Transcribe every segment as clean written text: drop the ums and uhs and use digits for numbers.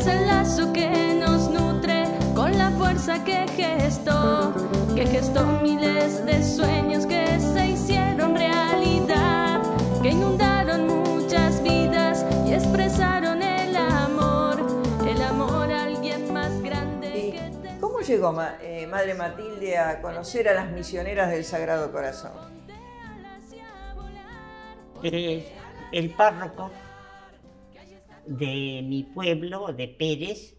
es el lazo que nos nutre con la fuerza que gestó miles de sueños que se hicieron realidad, que inundaron muchas vidas y expresaron el amor a alguien más grande que te... ¿Cómo llegó Madre Matilde a conocer a las misioneras del Sagrado Corazón? El párroco de mi pueblo, de Pérez,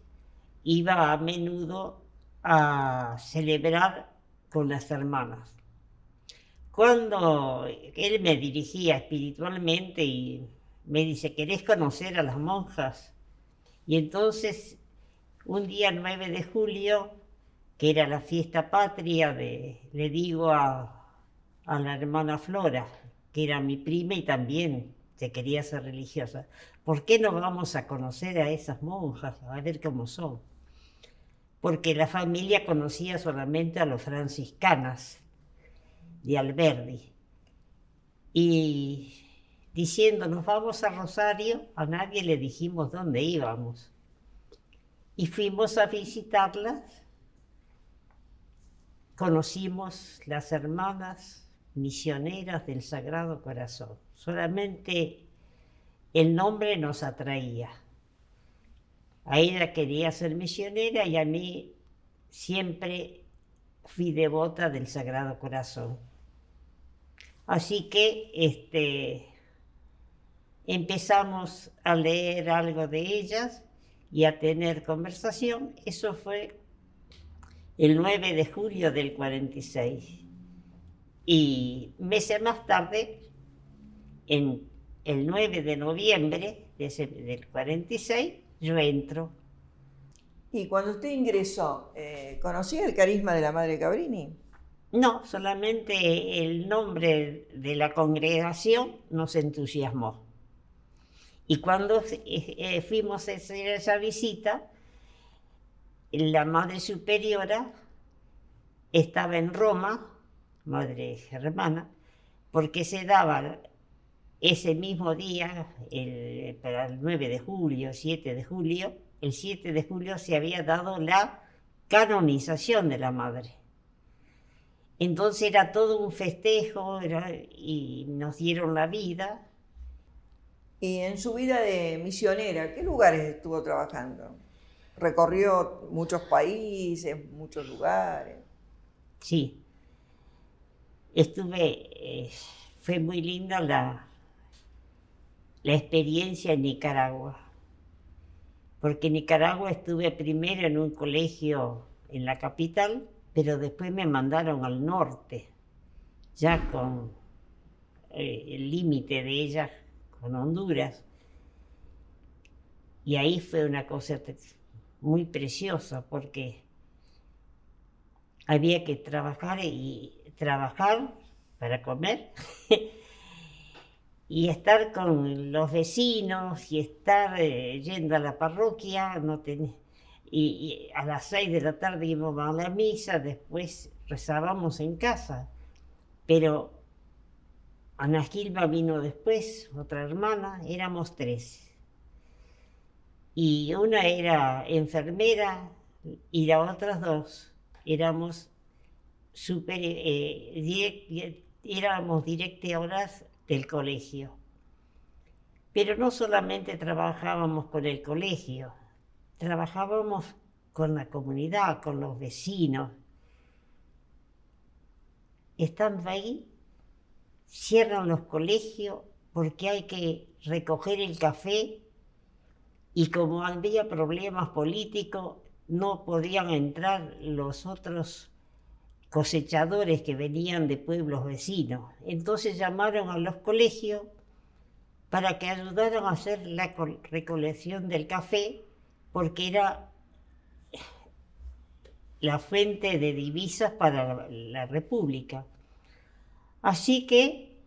iba a menudo a celebrar con las hermanas. Cuando él me dirigía espiritualmente y me dice, ¿querés conocer a las monjas? Y entonces, un día 9 de julio, que era la fiesta patria, le digo a la hermana Flora, que era mi prima y también se quería ser religiosa, ¿por qué no vamos a conocer a esas monjas, a ver cómo son? Porque la familia conocía solamente a los franciscanas de Alberdi. Y diciendo, nos vamos a Rosario, a nadie le dijimos dónde íbamos. Y fuimos a visitarlas, conocimos las hermanas misioneras del Sagrado Corazón. Solamente el nombre nos atraía. A ella quería ser misionera y a mí siempre fui devota del Sagrado Corazón. Así que empezamos a leer algo de ellas y a tener conversación. Eso fue el 9 de julio del 46. Y meses más tarde, en el 9 de noviembre del 46, yo entro. Y cuando usted ingresó, ¿conocía el carisma de la Madre Cabrini? No, solamente el nombre de la congregación nos entusiasmó. Y cuando fuimos a hacer esa visita, la Madre Superiora estaba en Roma, Madre Germana, porque se daba ese mismo día, para el 9 de julio, 7 de julio, el 7 de julio se había dado la canonización de la Madre. Entonces era todo un festejo y nos dieron la vida. Y en su vida de misionera, ¿qué lugares estuvo trabajando? Recorrió muchos países, muchos lugares. Sí, fue muy linda la experiencia en Nicaragua, porque en Nicaragua estuve primero en un colegio en la capital, pero después me mandaron al norte, ya con el límite de ella con Honduras, y ahí fue una cosa muy preciosa, porque había que trabajar para comer y estar con los vecinos y estar yendo a la parroquia, y a las 6 de la tarde íbamos a la misa, después rezábamos en casa. Pero Ana Gilma vino después, otra hermana, éramos 3. Y una era enfermera y las otras 2 éramos directoras del colegio. Pero no solamente trabajábamos con el colegio, trabajábamos con la comunidad, con los vecinos. Estando ahí, cierran los colegios porque hay que recoger el café y como había problemas políticos, no podían entrar los otros cosechadores que venían de pueblos vecinos. Entonces llamaron a los colegios para que ayudaran a hacer la recolección del café, porque era la fuente de divisas para la República. Así que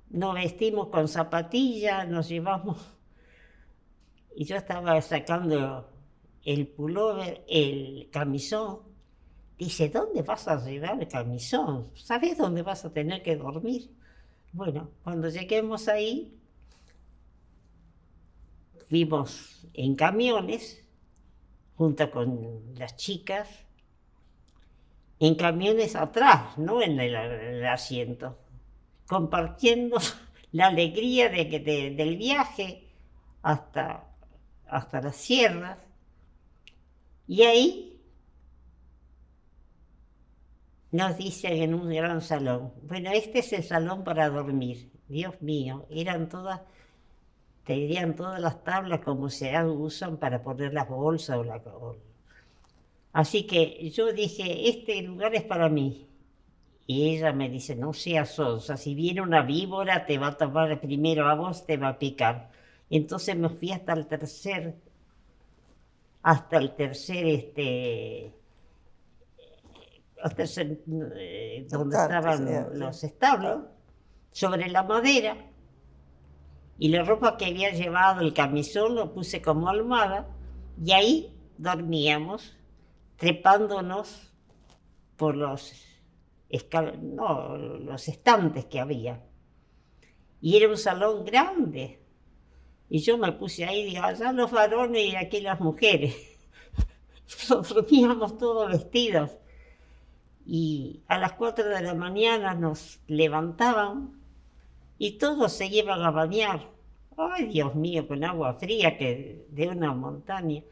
nos vestimos con zapatillas, nos llevamos, y yo estaba sacando el pullover, el camisón. Dice, ¿dónde vas a llevar el camisón? ¿Sabes dónde vas a tener que dormir? Bueno, cuando lleguemos ahí, fuimos en camiones junto con las chicas, en camiones atrás, no en el asiento, compartiendo la alegría del viaje hasta las sierras. Y ahí nos dicen en un gran salón, bueno, este es el salón para dormir. Dios mío, te dirían todas las tablas como se usan para poner las bolsas o la... Así que yo dije, este lugar es para mí. Y ella me dice, no seas sonsa, si viene una víbora te va a tomar primero a vos, te va a picar. Entonces me fui hasta el tercer, donde estaban los establos, sobre la madera, y la ropa que había llevado, el camisón, lo puse como almohada, y ahí dormíamos, trepándonos por los estantes que había. Y era un salón grande. Y yo me puse ahí, digo, allá los varones y aquí las mujeres. Dormíamos todos vestidos. Y a las 4 de la mañana nos levantaban y todos se iban a bañar. Ay, Dios mío, con agua fría que de una montaña.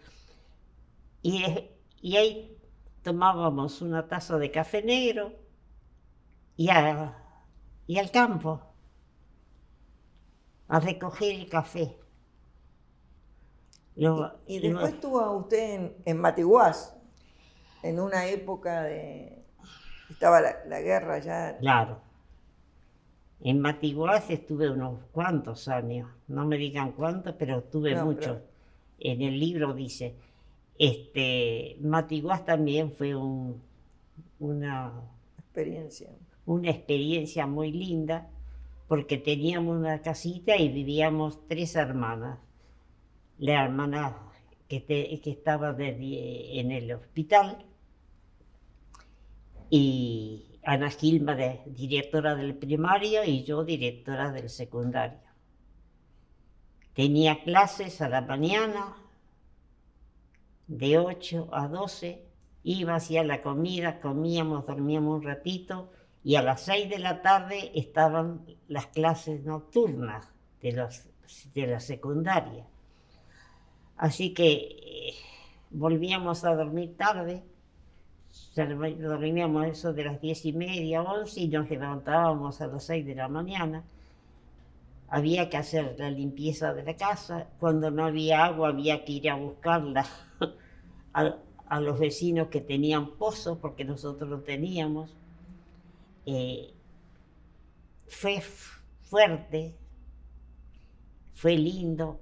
Y ahí tomábamos una taza de café negro y al campo a recoger el café. Y después estuvo usted en Matiguás, en una época estaba la guerra ya. Claro. En Matiguás estuve unos cuantos años, no me digan cuántos, pero estuve mucho. En el libro dice, Matiguás también fue una experiencia muy linda, porque teníamos una casita y vivíamos 3 hermanas. La hermana que estaba en el hospital, y Ana Gilma, directora del primario, y yo, directora del secundario. Tenía clases a la mañana, de 8 a 12, iba hacia la comida, comíamos, dormíamos un ratito, y a las 6 de la tarde estaban las clases nocturnas de la secundaria. Así que volvíamos a dormir tarde, dormíamos eso de las 10:30, 11, y nos levantábamos a las 6 de la mañana. Había que hacer la limpieza de la casa. Cuando no había agua había que ir a buscarla a los vecinos que tenían pozos, porque nosotros no teníamos. Fue fuerte, fue lindo.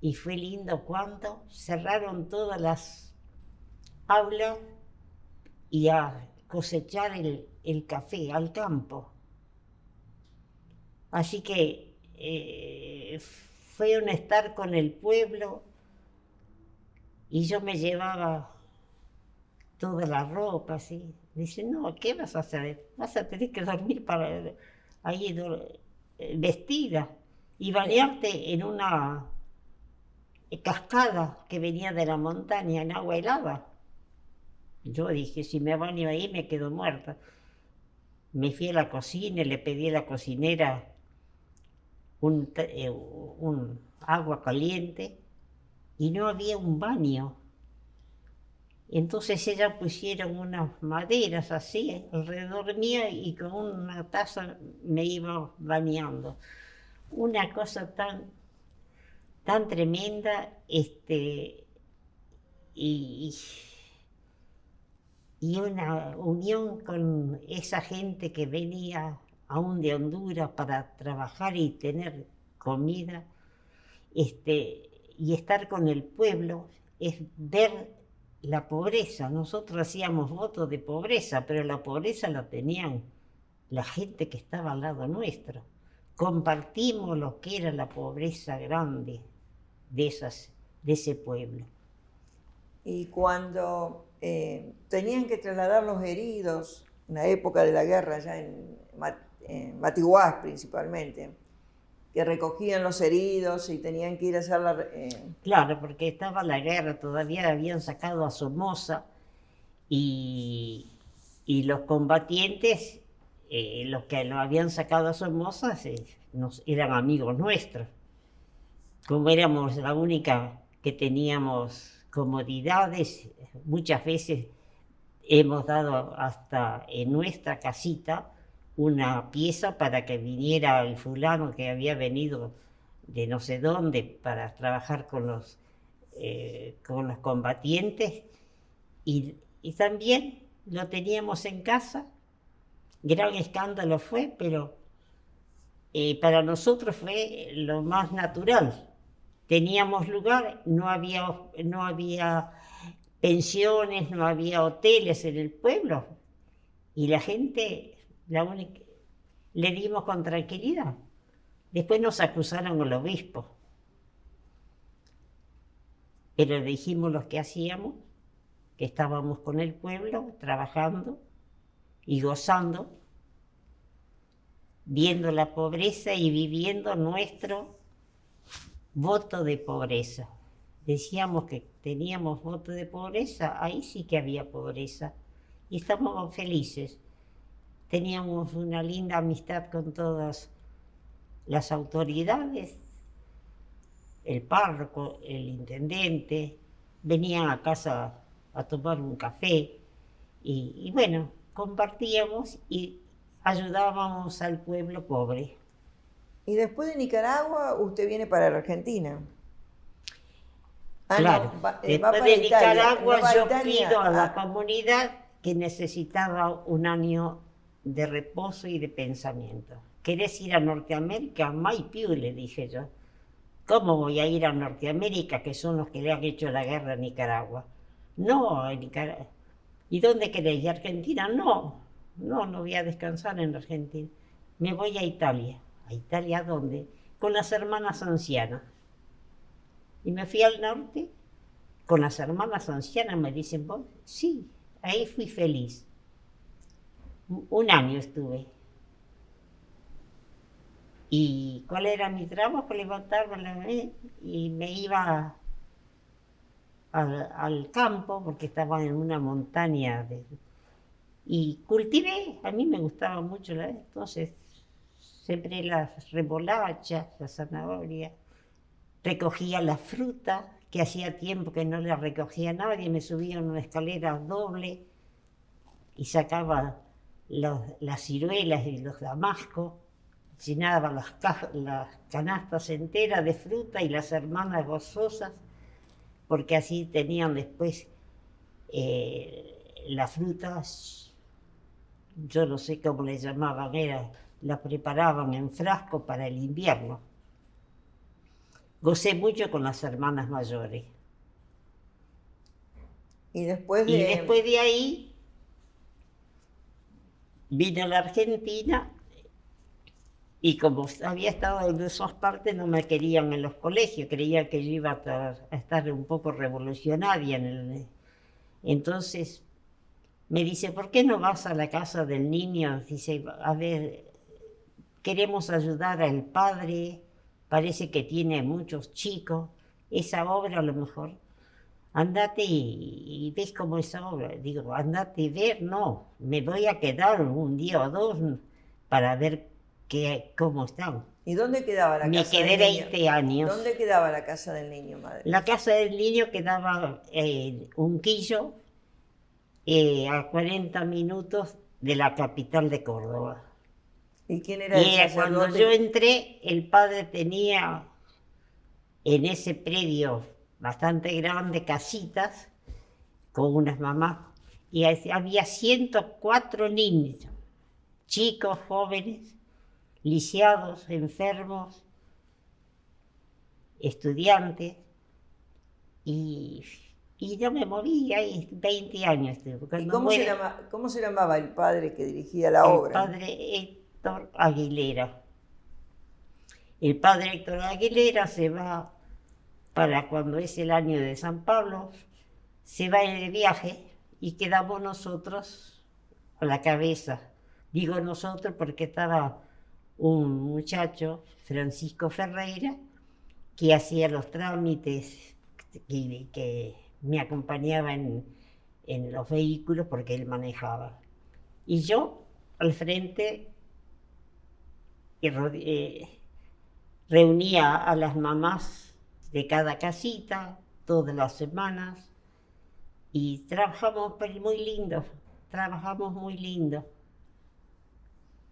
Y fue lindo cuando cerraron todas las aulas y a cosechar el café al campo. Así que fue un estar con el pueblo, y yo me llevaba toda la ropa, ¿sí? Dice, no, ¿qué vas a hacer? Vas a tener que dormir ahí vestida y bañarte en una cascada que venía de la montaña en agua helada. Yo dije, si me baño ahí me quedo muerta. Me fui a la cocina y le pedí a la cocinera un agua caliente, y no había un baño. Entonces ellas pusieron unas maderas así alrededor mía, y con una taza me iba bañando. Una cosa tan tremenda, y una unión con esa gente que venía aún de Honduras para trabajar y tener comida, y estar con el pueblo, es ver la pobreza. Nosotros hacíamos votos de pobreza, pero la pobreza la tenían la gente que estaba al lado nuestro. Compartimos lo que era la pobreza grande de ese pueblo. Y cuando tenían que trasladar los heridos, en la época de la guerra, ya en Matiguás principalmente, que recogían los heridos y tenían que ir a hacer la... Claro, porque estaba la guerra, todavía habían sacado a Somoza y los combatientes, los que lo habían sacado a Somoza, eran amigos nuestros. Como éramos la única que teníamos comodidades, muchas veces hemos dado hasta en nuestra casita una pieza para que viniera el fulano que había venido de no sé dónde para trabajar con los combatientes y también lo teníamos en casa. Gran escándalo fue, pero para nosotros fue lo más natural. Teníamos lugar, no había pensiones, no había hoteles en el pueblo y la gente, le dimos con tranquilidad. Después nos acusaron al obispo, pero dijimos lo que hacíamos, que estábamos con el pueblo, trabajando y gozando, viendo la pobreza y viviendo nuestro voto de pobreza. Decíamos que teníamos voto de pobreza, ahí sí que había pobreza y estábamos felices. Teníamos una linda amistad con todas las autoridades, el párroco, el intendente, venían a casa a tomar un café y bueno, compartíamos y ayudábamos al pueblo pobre. Y después de Nicaragua, usted viene para la Argentina. Claro, No, va después para de Italia. Nicaragua No va a yo Italia. pido a la comunidad que necesitaba un año de reposo y de pensamiento. ¿Querés ir a Norteamérica? Maipiú, le dije yo. ¿Cómo voy a ir a Norteamérica, que son los que le han hecho la guerra a Nicaragua? No, a Nicaragua. ¿Y dónde querés? ¿Y Argentina? No, no voy a descansar en Argentina. Me voy a Italia. ¿A Italia dónde? Con las hermanas ancianas. Y me fui al norte con las hermanas ancianas. Me dicen, ¿vos? Sí, ahí fui feliz. Un año estuve. ¿Y cuál era mi trabajo? Levantarme y me iba al campo, porque estaba en una montaña. Y cultivé, a mí me gustaba mucho, entonces sembré las remolachas, la zanahoria, recogía la fruta, que hacía tiempo que no la recogía nadie, me subía en una escalera doble y sacaba las ciruelas y los damascos, llenaba las canastas enteras de fruta y las hermanas gozosas, porque así tenían después las frutas, yo no sé cómo le llamaban, la preparaban en frasco para el invierno. Gocé mucho con las hermanas mayores. Y después de ahí vine a la Argentina y como había estado en esas partes no me querían en los colegios, creían que yo iba a estar un poco revolucionaria. Entonces me dice, ¿por qué no vas a la casa del niño? Dice, a ver, queremos ayudar al padre, parece que tiene muchos chicos, esa obra a lo mejor. Andate y ves cómo es esa obra. Digo, andate y ver, no, me voy a quedar un día o dos para ver cómo están. ¿Y dónde quedaba la casa del niño? Me quedé 20 años. ¿Dónde quedaba la casa del niño, madre? La casa del niño quedaba en Unquillo, a 40 minutos de la capital de Córdoba. ¿Y quién era el sacerdote? Cuando yo entré, el padre tenía en ese predio bastante grande casitas con unas mamás y había 104 niños, chicos, jóvenes, lisiados, enfermos, estudiantes y yo me moví ahí 20 años. ¿Y cómo se llamaba el padre que dirigía la obra? El padre Héctor Aguilera. El padre Héctor Aguilera se va para cuando es el año de San Pablo, se va en el viaje y quedamos nosotros a la cabeza. Digo nosotros porque estaba un muchacho, Francisco Ferreira, que hacía los trámites, que me acompañaba en los vehículos porque él manejaba. Y yo al frente reunía a las mamás de cada casita todas las semanas y trabajamos muy lindo,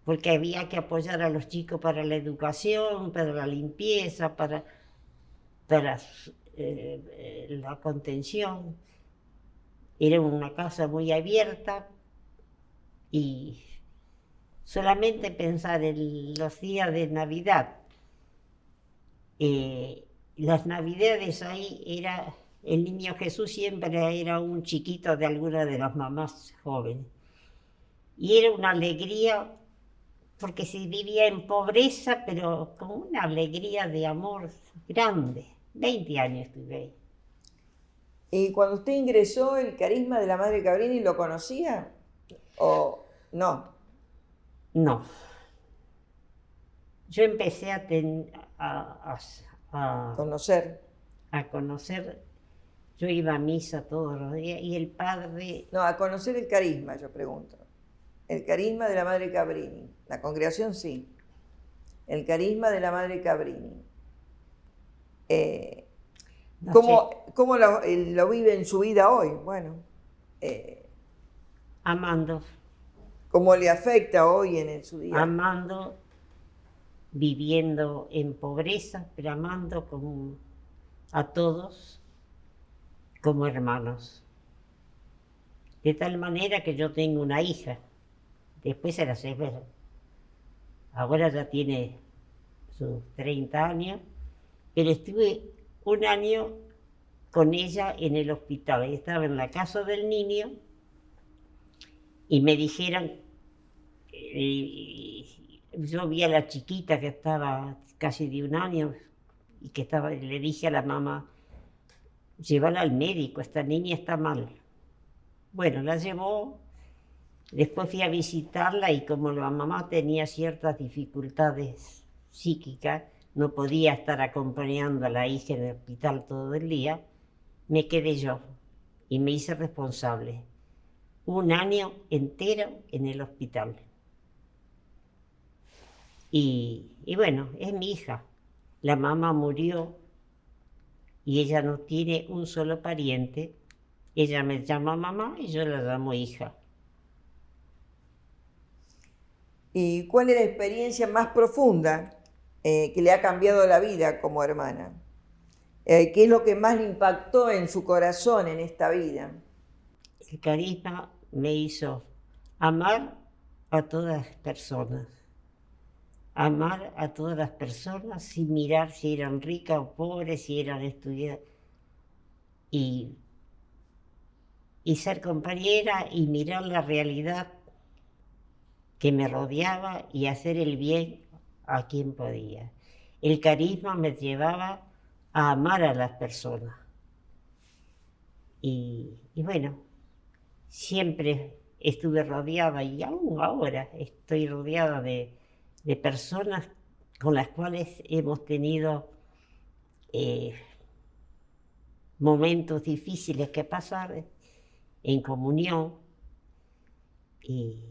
porque había que apoyar a los chicos para la educación, para la limpieza, para la contención. Era una casa muy abierta y solamente pensar en los días de Navidad. Las Navidades ahí el niño Jesús siempre era un chiquito de alguna de las mamás jóvenes. Y era una alegría, porque se vivía en pobreza, pero con una alegría de amor grande. 20 años estuve ahí. ¿Y cuando usted ingresó, el carisma de la Madre Cabrini lo conocía o no? No. Yo empecé a Conocer. A conocer. Yo iba a misa todos los días y el padre... No, a conocer el carisma, yo pregunto. El carisma de la Madre Cabrini. La congregación sí. El carisma de la Madre Cabrini. ¿Cómo lo vive en su vida hoy? Bueno. Amando. ¿Cómo le afecta hoy en su día? Amando, viviendo en pobreza, pero amando a todos como hermanos. De tal manera que yo tengo una hija, después se la sé ver. Ahora ya tiene sus 30 años, pero estuve un año con ella en el hospital. Estaba en la casa del niño y me dijeron, yo vi a la chiquita que estaba casi de un año y le dije a la mamá, llévala al médico, esta niña está mal. Bueno, la llevó, después fui a visitarla y como la mamá tenía ciertas dificultades psíquicas, no podía estar acompañando a la hija en el hospital todo el día, me quedé yo y me hice responsable. Un año entero en el hospital. Y bueno, es mi hija. La mamá murió y ella no tiene un solo pariente. Ella me llama mamá y yo la llamo hija. ¿Y cuál es la experiencia más profunda que le ha cambiado la vida como hermana? ¿Qué es lo que más le impactó en su corazón en esta vida? El carisma me hizo amar a todas las personas. Amar a todas las personas sin mirar si eran ricas o pobres, si eran estudiantes. Y ser compañera y mirar la realidad que me rodeaba y hacer el bien a quien podía. El carisma me llevaba a amar a las personas. Y bueno, siempre estuve rodeada y aún ahora estoy rodeada de personas con las cuales hemos tenido momentos difíciles que pasar en comunión. Y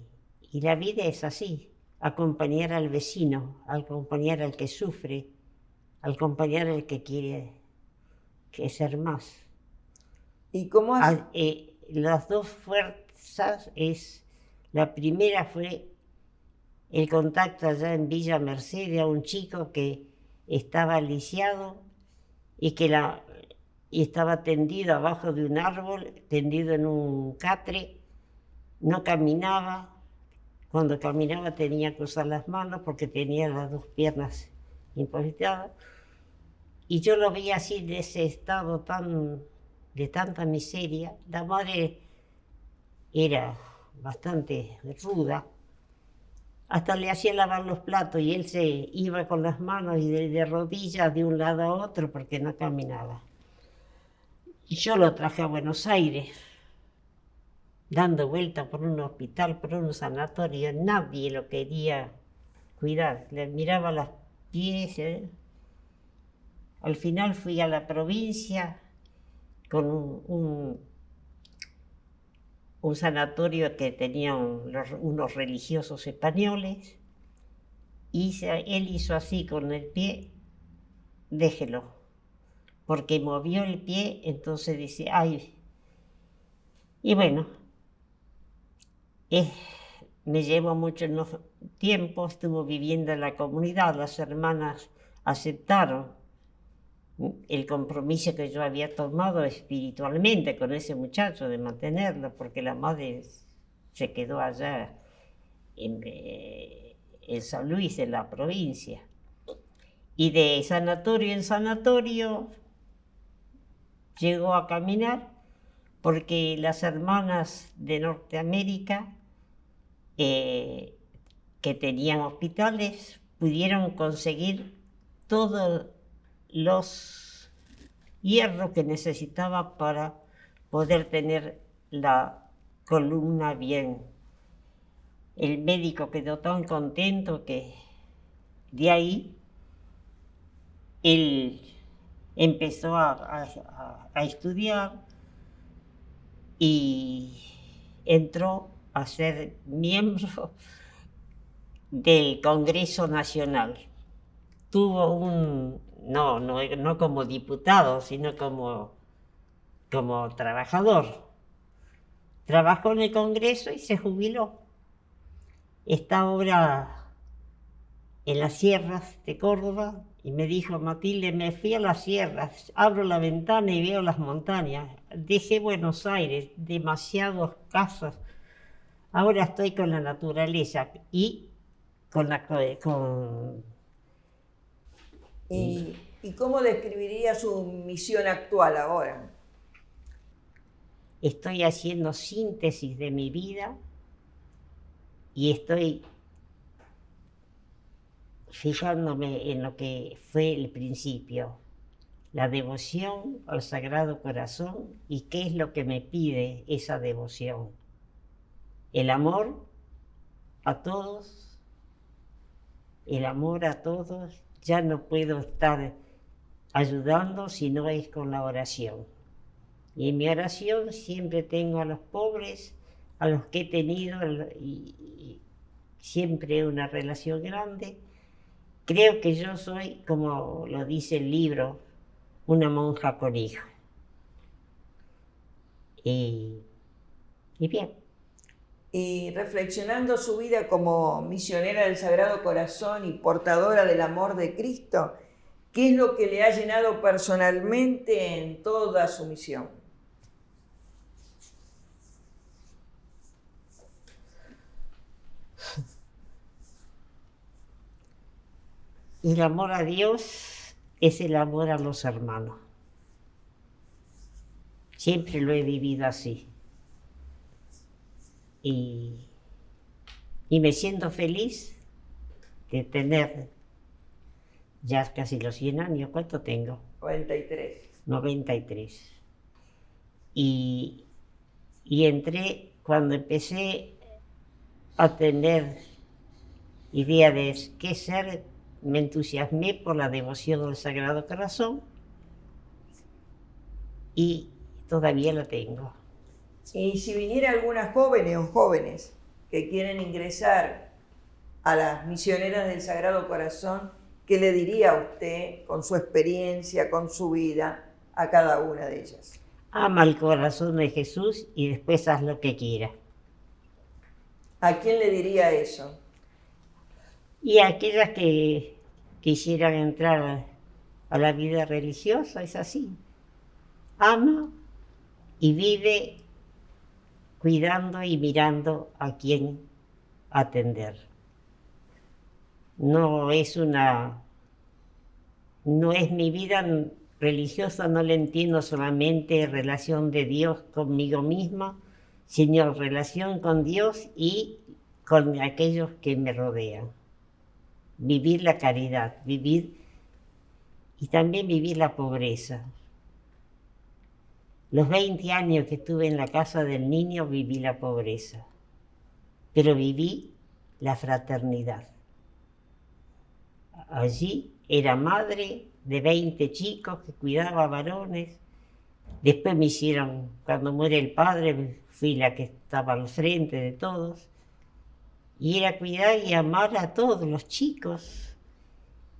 la vida es así, acompañar al vecino, acompañar al que sufre, acompañar al que quiere ser más. ¿Y cómo Las dos fuerzas la primera fue el contacto allá en Villa Mercedes a un chico que estaba lisiado y estaba tendido abajo de un árbol, tendido en un catre, no caminaba. Cuando caminaba tenía que usar las manos porque tenía las dos piernas imposibilitadas. Y yo lo vi así, de ese estado de tanta miseria. La madre era bastante ruda. Hasta le hacía lavar los platos y él se iba con las manos y de rodillas de un lado a otro porque no caminaba. Y yo lo traje a Buenos Aires, dando vuelta por un hospital, por un sanatorio. Nadie lo quería cuidar. Le miraba los pies. Al final fui a la provincia con un sanatorio que tenía unos religiosos españoles, y él hizo así con el pie, déjelo, porque movió el pie, entonces dice, ay, y bueno, me llevó mucho tiempo, estuvo viviendo en la comunidad, las hermanas aceptaron el compromiso que yo había tomado espiritualmente con ese muchacho de mantenerlo, porque la madre se quedó allá en San Luis, en la provincia. Y de sanatorio en sanatorio llegó a caminar, porque las hermanas de Norteamérica que tenían hospitales pudieron conseguir todos los hierros que necesitaba para poder tener la columna bien. El médico quedó tan contento que de ahí él empezó a estudiar y entró a ser miembro del Congreso Nacional. Tuvo no como diputado, sino como trabajador. Trabajó en el Congreso y se jubiló. Está ahora en las sierras de Córdoba y me dijo, Matilde, me fui a las sierras, abro la ventana y veo las montañas. Dejé Buenos Aires, demasiadas casas. Ahora estoy con la naturaleza y ¿Y cómo describiría su misión actual ahora? Estoy haciendo síntesis de mi vida y estoy fijándome en lo que fue el principio, la devoción al Sagrado Corazón y qué es lo que me pide esa devoción. El amor a todos, ya no puedo estar ayudando si no es con la oración. Y en mi oración siempre tengo a los pobres, a los que he tenido y siempre una relación grande. Creo que yo soy, como lo dice el libro, una monja con hijo. Y bien. Y reflexionando su vida como misionera del Sagrado Corazón y portadora del amor de Cristo, ¿qué es lo que le ha llenado personalmente en toda su misión? El amor a Dios es el amor a los hermanos. Siempre lo he vivido así. Y me siento feliz de tener ya casi los 100 años. ¿Cuánto tengo? 93. 93. Y entré, cuando empecé a tener idea de qué ser, me entusiasmé por la devoción al Sagrado Corazón y todavía la tengo. Y si viniera alguna joven o jóvenes que quieren ingresar a las misioneras del Sagrado Corazón, ¿qué le diría a usted con su experiencia, con su vida, a cada una de ellas? Ama el corazón de Jesús y después haz lo que quieras. ¿A quién le diría eso? Y a aquellas que quisieran entrar a la vida religiosa, es así. Ama y vive cuidando y mirando a quién atender. No es mi vida religiosa, no la entiendo solamente relación de Dios conmigo misma, sino relación con Dios y con aquellos que me rodean. Vivir la caridad, y también vivir la pobreza. Los 20 años que estuve en la casa del niño viví la pobreza, pero viví la fraternidad. allí era madre de 20 chicos que cuidaba varones. Después me hicieron, cuando muere el padre, fui la que estaba al frente de todos. Y era cuidar y amar a todos los chicos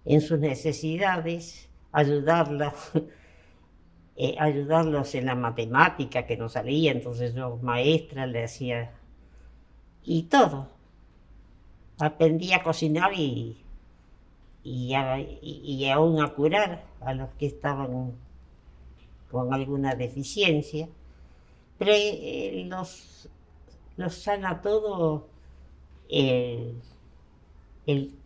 en sus necesidades, ayudarlos, ayudarlos en la matemática que no salía, entonces yo maestra le hacía, y todo. Aprendí a cocinar y aún a curar a los que estaban con alguna deficiencia. Pero los sana todo el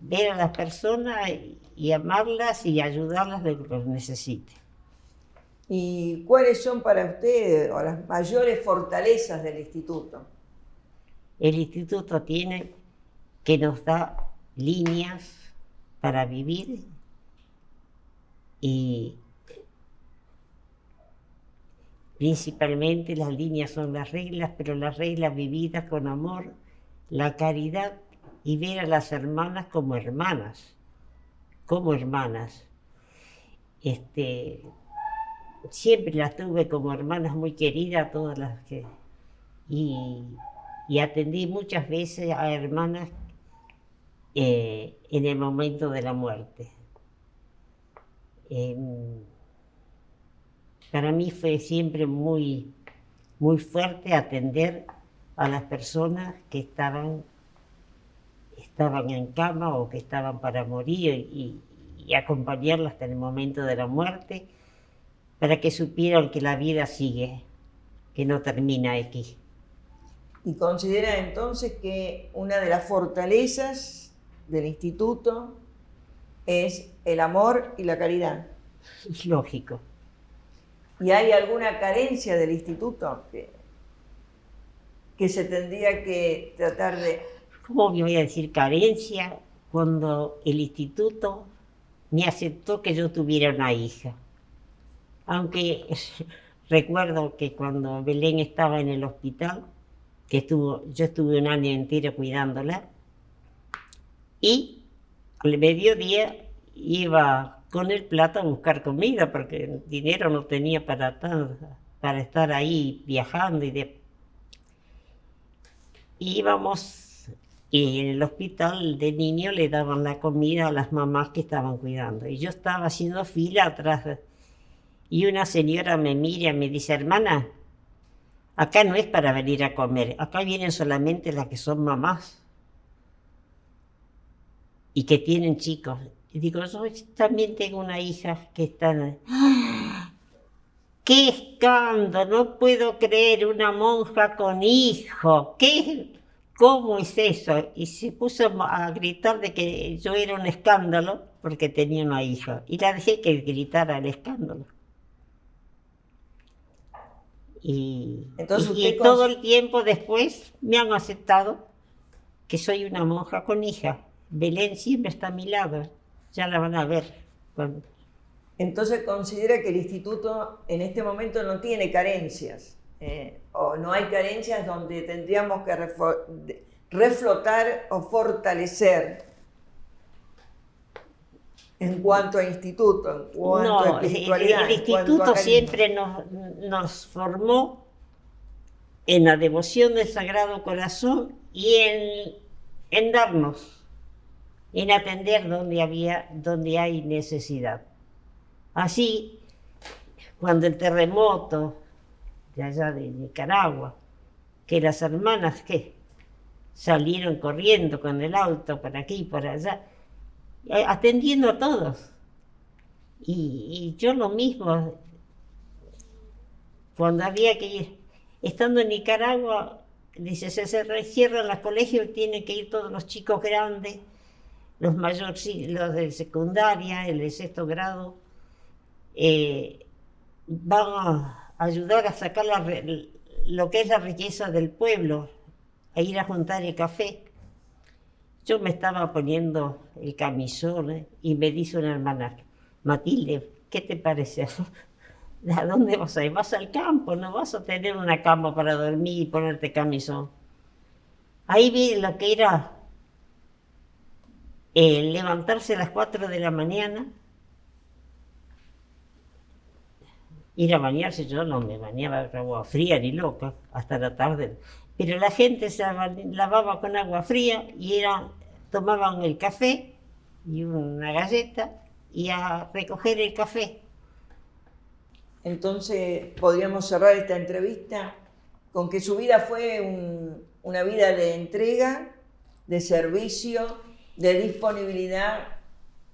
ver a las personas y amarlas y ayudarlas de lo que necesiten. ¿Y cuáles son para usted las mayores fortalezas del instituto? El instituto tiene que nos da líneas para vivir y principalmente las líneas son las reglas, pero las reglas vividas con amor, la caridad y ver a las hermanas como hermanas, Siempre las tuve como hermanas muy queridas, todas las que... Y atendí muchas veces a hermanas en el momento de la muerte. Para mí fue siempre muy, muy fuerte atender a las personas que estaban en cama o que estaban para morir y acompañarlas hasta el momento de la muerte para que supieran que la vida sigue, que no termina aquí. ¿Y considera entonces que una de las fortalezas del instituto es el amor y la caridad? Lógico. ¿Y hay alguna carencia del instituto que se tendría que tratar de...? ¿Cómo me voy a decir carencia cuando el instituto me aceptó que yo tuviera una hija? Aunque recuerdo que cuando Belén estaba en el hospital, yo estuve un año entero cuidándola, y al mediodía iba con el plato a buscar comida, porque dinero no tenía para estar ahí viajando. Y en el hospital de niños le daban la comida a las mamás que estaban cuidando. Y yo estaba haciendo fila atrás, y una señora me mira y me dice: hermana, acá no es para venir a comer, acá vienen solamente las que son mamás y que tienen chicos. Y digo, yo también tengo una hija que está... ¡Qué escándalo! No puedo creer, una monja con hijo. ¿Cómo es eso? Y se puso a gritar de que yo era un escándalo porque tenía una hija. Y la dejé que gritara el escándalo. Y todo el tiempo después me han aceptado que soy una monja con hija. Belén siempre está a mi lado, ya la van a ver. Entonces considera que el instituto en este momento no tiene carencias, o no hay carencias donde tendríamos que reflotar o fortalecer en cuanto a instituto, en cuanto a espiritualidad. El instituto siempre nos formó en la devoción del Sagrado Corazón y en darnos, en atender donde hay necesidad. Así, cuando el terremoto de allá de Nicaragua, que las hermanas salieron corriendo con el auto por aquí y por allá, atendiendo a todos. Y yo lo mismo, cuando había que ir, estando en Nicaragua, dice, se cierran los colegios, tienen que ir todos los chicos grandes, los mayores, los de secundaria, el de sexto grado, van a ayudar a sacar lo que es la riqueza del pueblo, a ir a juntar el café. Yo me estaba poniendo el camisón y me dice una hermana: Matilde, ¿qué te parece? ¿A dónde vas a ir? Vas al campo, no vas a tener una cama para dormir y ponerte camisón. Ahí vi lo que era levantarse a las 4 de la mañana, ir a bañarse. Yo no me bañaba con agua fría ni loca hasta la tarde, pero la gente se lavaba con agua fría y tomaban el café y una galleta y a recoger el café. Entonces podríamos cerrar esta entrevista con que su vida fue una vida de entrega, de servicio, de disponibilidad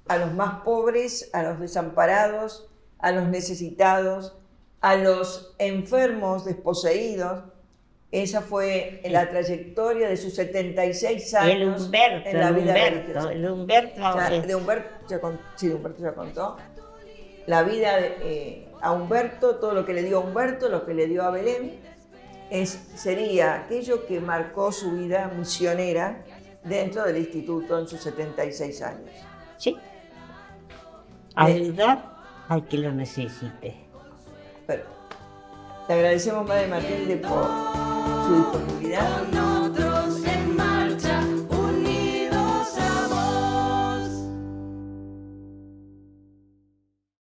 a los más pobres, a los desamparados, a los necesitados, a los enfermos, desposeídos. Esa fue la trayectoria de sus 76 años en la vida religiosa. De Humberto ya contó. La vida a Humberto, todo lo que le dio a Humberto, lo que le dio a Belén, sería aquello que marcó su vida misionera dentro del instituto en sus 76 años. Sí. Ayudar al que lo necesite. Pero, le agradecemos, Madre Matilde, por su disponibilidad.